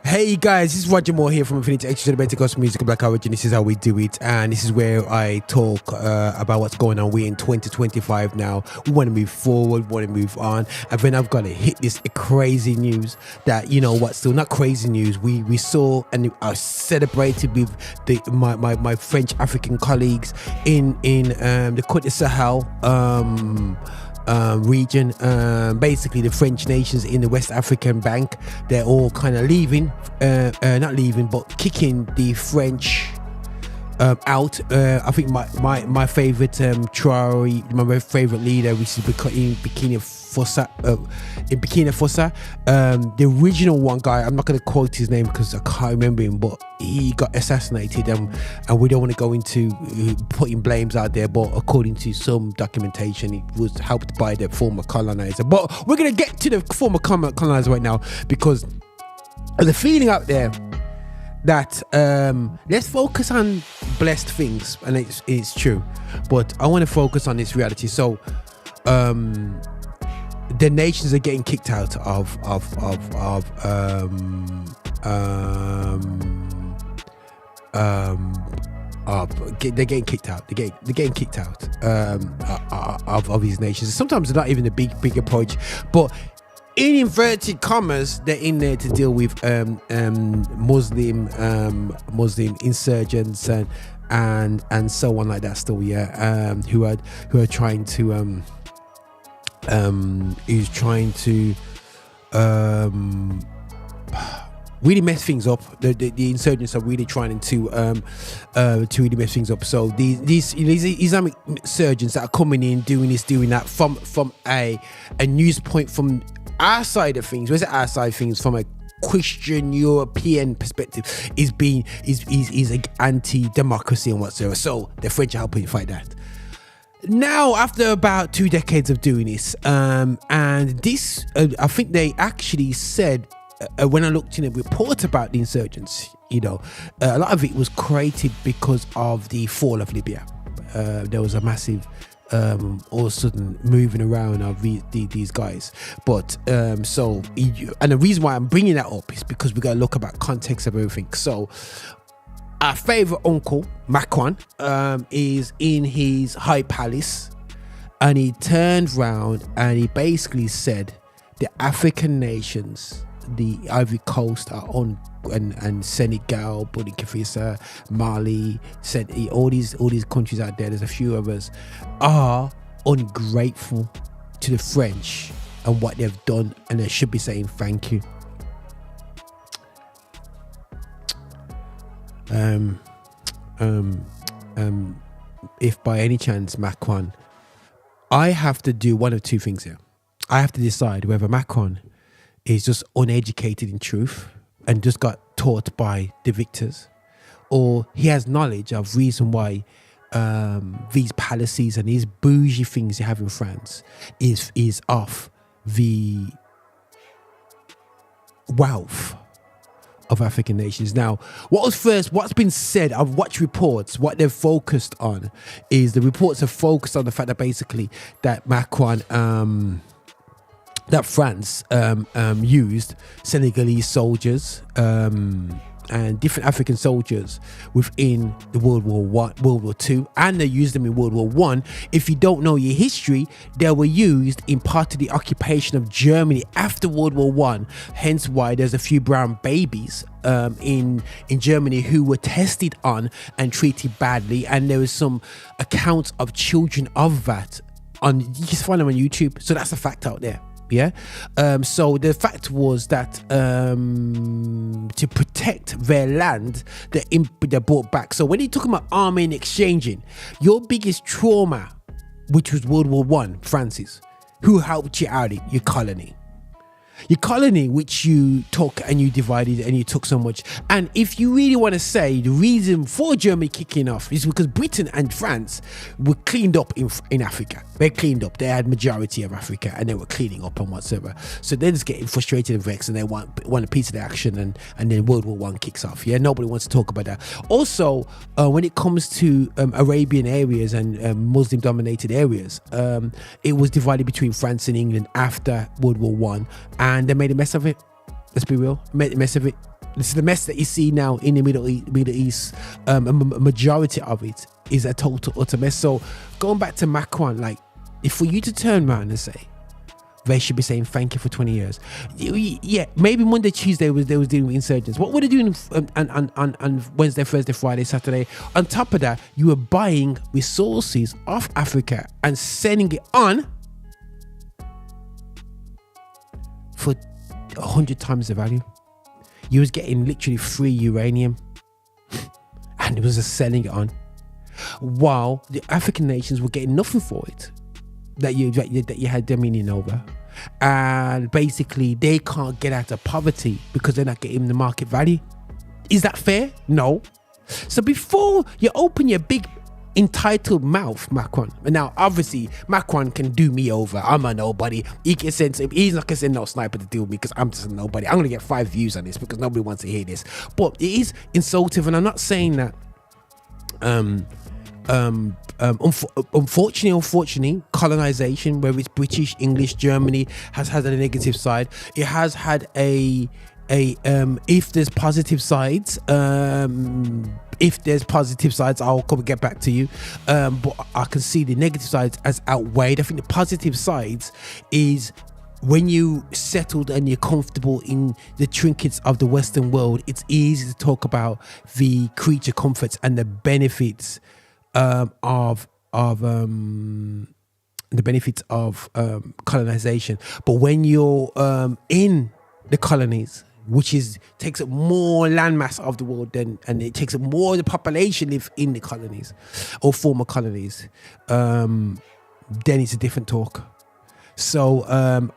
Hey guys, this is Roger Moore here from Affinity Xtra, the better gospel music of Black Origin. This is how we do it, and this is where I talk about what's going on. We're in 2025 now. We want to move forward, we want to move on, and then I've got to hit this crazy news that, you know what, still not crazy news. We saw and I celebrated with my French African colleagues in the Côte de Sahel region, basically the French nations in the West African bank. They're all kind of leaving, not leaving, but kicking the French out. I think my favorite Traore, my favorite leader, which is in Burkina Faso. The original one guy, I'm not going to quote his name because I can't remember him, but he got assassinated, and we don't want to go into putting blames out there, but according to some documentation, it was helped by the former colonizer. But we're going to get to the former colonizer right now, because there's a feeling out there that let's focus on blessed things, and it's true, but I want to focus on this reality. So the nations are getting kicked out they're getting kicked out. They're getting kicked out of these nations. Sometimes they're not even a big approach, but in inverted commas, they're in there to deal with Muslim insurgents and so on like that. Still, who are trying to really mess things up. The insurgents are really trying to really mess things up. So these Islamic insurgents that are coming in, doing this, doing that, from a news point from our side of things. Where's our side of things? From a Christian European perspective, is anti-democracy and whatsoever. So the French are helping fight that. Now, after about 2 decades of doing this, and this, I think they actually said, when I looked in a report about the insurgents, a lot of it was created because of the fall of Libya. There was a massive, all of a sudden, moving around of these guys. But and the reason why I'm bringing that up is because we got to look about context of everything. So, our favorite uncle, Macron, is in his high palace, and he turned round and he basically said the African nations, the Ivory Coast and Senegal, Burkina Faso, Mali, all these countries out there, there's a few of us, are ungrateful to the French and what they've done, and they should be saying thank you. If by any chance Macron, I have to do one of two things here. I have to decide whether Macron is just uneducated in truth and just got taught by the victors, or he has knowledge of reason why these palaces and these bougie things you have in France is off the wealth of African nations. Now, what's been said, I've watched reports, what they've focused on is the reports have focused on the fact that basically that Macron, that France used Senegalese soldiers and different African soldiers within the World War II, and they used them in World War I. If you don't know your history, they were used in part of the occupation of Germany after World War I. Hence why there's a few brown babies in Germany who were tested on and treated badly, and there was some accounts of children of that you can find them on YouTube. So that's a fact out there. So the fact was that to protect their land, they brought back. So when you're talking about army and exchanging, your biggest trauma, which was World War I, Francis, who helped you out? Your colony. Your colony, which you took and you divided and you took so much. And if you really want to say the reason for Germany kicking off is because Britain and France were cleaned up in Africa. They cleaned up. They had majority of Africa and they were cleaning up and whatsoever. So they're just getting frustrated and vexed, and they want a piece of the action, and then World War I kicks off. Nobody wants to talk about that. Also, when it comes to Arabian areas and Muslim dominated areas, it was divided between France and England after World War I, and they made a mess of it. Let's be real, made a mess of it. This is the mess that you see now in the Middle East. A majority of it is a total utter mess. So going back to Macron, like, if for you to turn around and say they should be saying thank you for 20 years, yeah, maybe Monday, Tuesday they was dealing with insurgents. What were they doing on Wednesday, Thursday, Friday, Saturday? On top of that, you were buying resources off Africa and sending it on for 100 times the value. You was getting literally free uranium and it was just selling it on, while the African nations were getting nothing for it that you had dominion over. And basically they can't get out of poverty because they're not getting the market value. Is that fair? No. So before you open your big entitled mouth, Macron. Now, obviously, Macron can do me over. I'm a nobody. He's not gonna send no sniper to deal with me because I'm just a nobody. I'm gonna get 5 views on this because nobody wants to hear this. But it is insultive, and I'm not saying that. Unfortunately, colonization, whether it's British, English, Germany, has had a negative side. It has had if there's positive sides, I'll come and get back to you. But I can see the negative sides as outweighed. I think the positive sides is when you settled and you're comfortable in the trinkets of the Western world, it's easy to talk about the creature comforts and the benefits of colonization. But when you're in the colonies, which takes up more landmass of the world and it takes up more of the population live in the colonies or former colonies, then it's a different talk. So I'm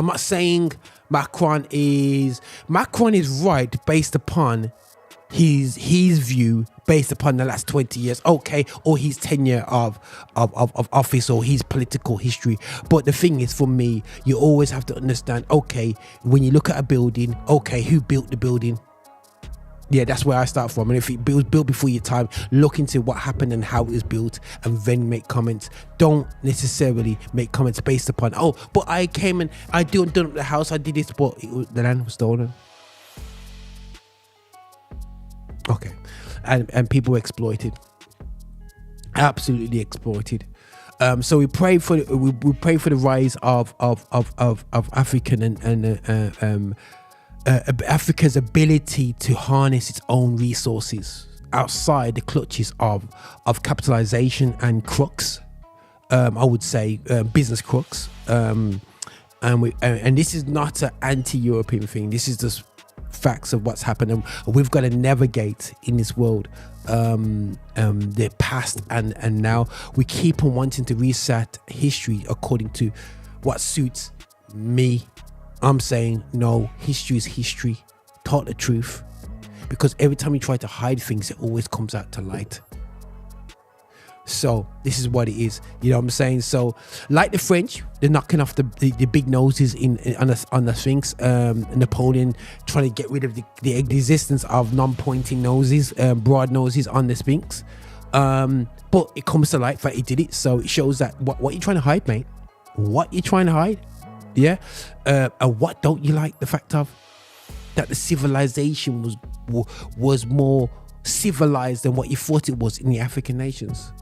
not saying Macron is right based upon his view based upon the last 20 years, okay, or his tenure of office or his political history. But the thing is, for me, you always have to understand, okay, when you look at a building, okay, who built the building? Yeah, that's where I start from. And if it was built before your time, look into what happened and how it was built and then make comments. Don't necessarily make comments based upon, oh, but I came and I done up the house, I did this, but the land was stolen. Okay. And people were exploited, absolutely exploited. So we pray for the rise of African and Africa's ability to harness its own resources outside the clutches of capitalization and crooks. I would say business crooks. And this is not an anti-European thing. This is just facts of what's happened, and we've got to navigate in this world the past and now. We keep on wanting to reset history according to what suits me. I'm saying no, history is history. Taught the truth, because every time you try to hide things, it always comes out to light. So this is what it is, you know what I'm saying? So like the French, they're knocking off the big noses on the Sphinx. Napoleon trying to get rid of the existence of non-pointing noses, broad noses on the Sphinx. But it comes to light that he did it. So it shows that what you're trying to hide, mate. What you're trying to hide, yeah. And what don't you like? The fact of that the civilization was more civilized than what you thought it was in the African nations.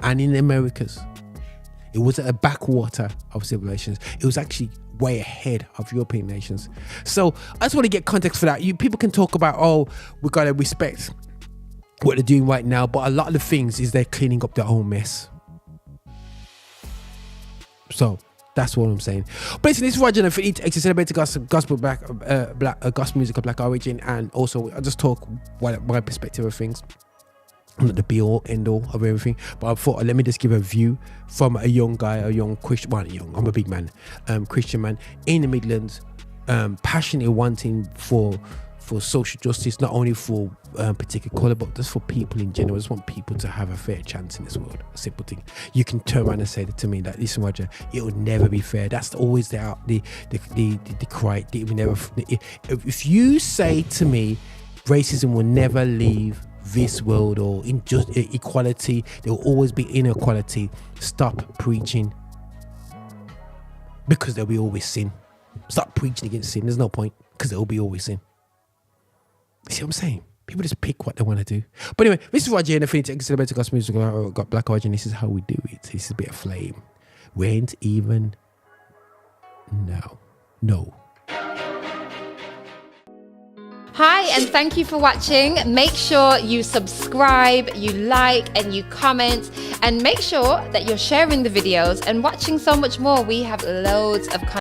And in the Americas, it wasn't a backwater of civilizations. It was actually way ahead of European nations. So I just want to get context for that. People can talk about, oh, we got to respect what they're doing right now, but a lot of the things is they're cleaning up their own mess. So that's what I'm saying. Basically, this is Roger and Affinity Xtra, celebrating gospel gospel music of black origin, and also I just talk my perspective of things. I'm not the be all end all of everything, but I thought let me just give a view from a young guy, a young Christian. Well, I'm a big man, Christian man in the Midlands, passionately wanting for social justice, not only for particular colour, but just for people in general. I just want people to have a fair chance in this world. A simple thing. You can turn around and say that to me, that listen, Roger, it will never be fair. That's always the cry. If you say to me, racism will never leave this world, or equality, there will always be inequality, stop preaching, because there will be always sin. Stop preaching against sin. There's no point, because there will be always sin. See what I'm saying? People just pick what they want to do. But anyway, this is Roger and Affinity Xtra Gospel Music. Got Black Origin. This is how we do it. This is a bit of flame. We ain't even. No. Hi, and thank you for watching. Make sure you subscribe, you like, and you comment, and make sure that you're sharing the videos and watching so much more. We have loads of content.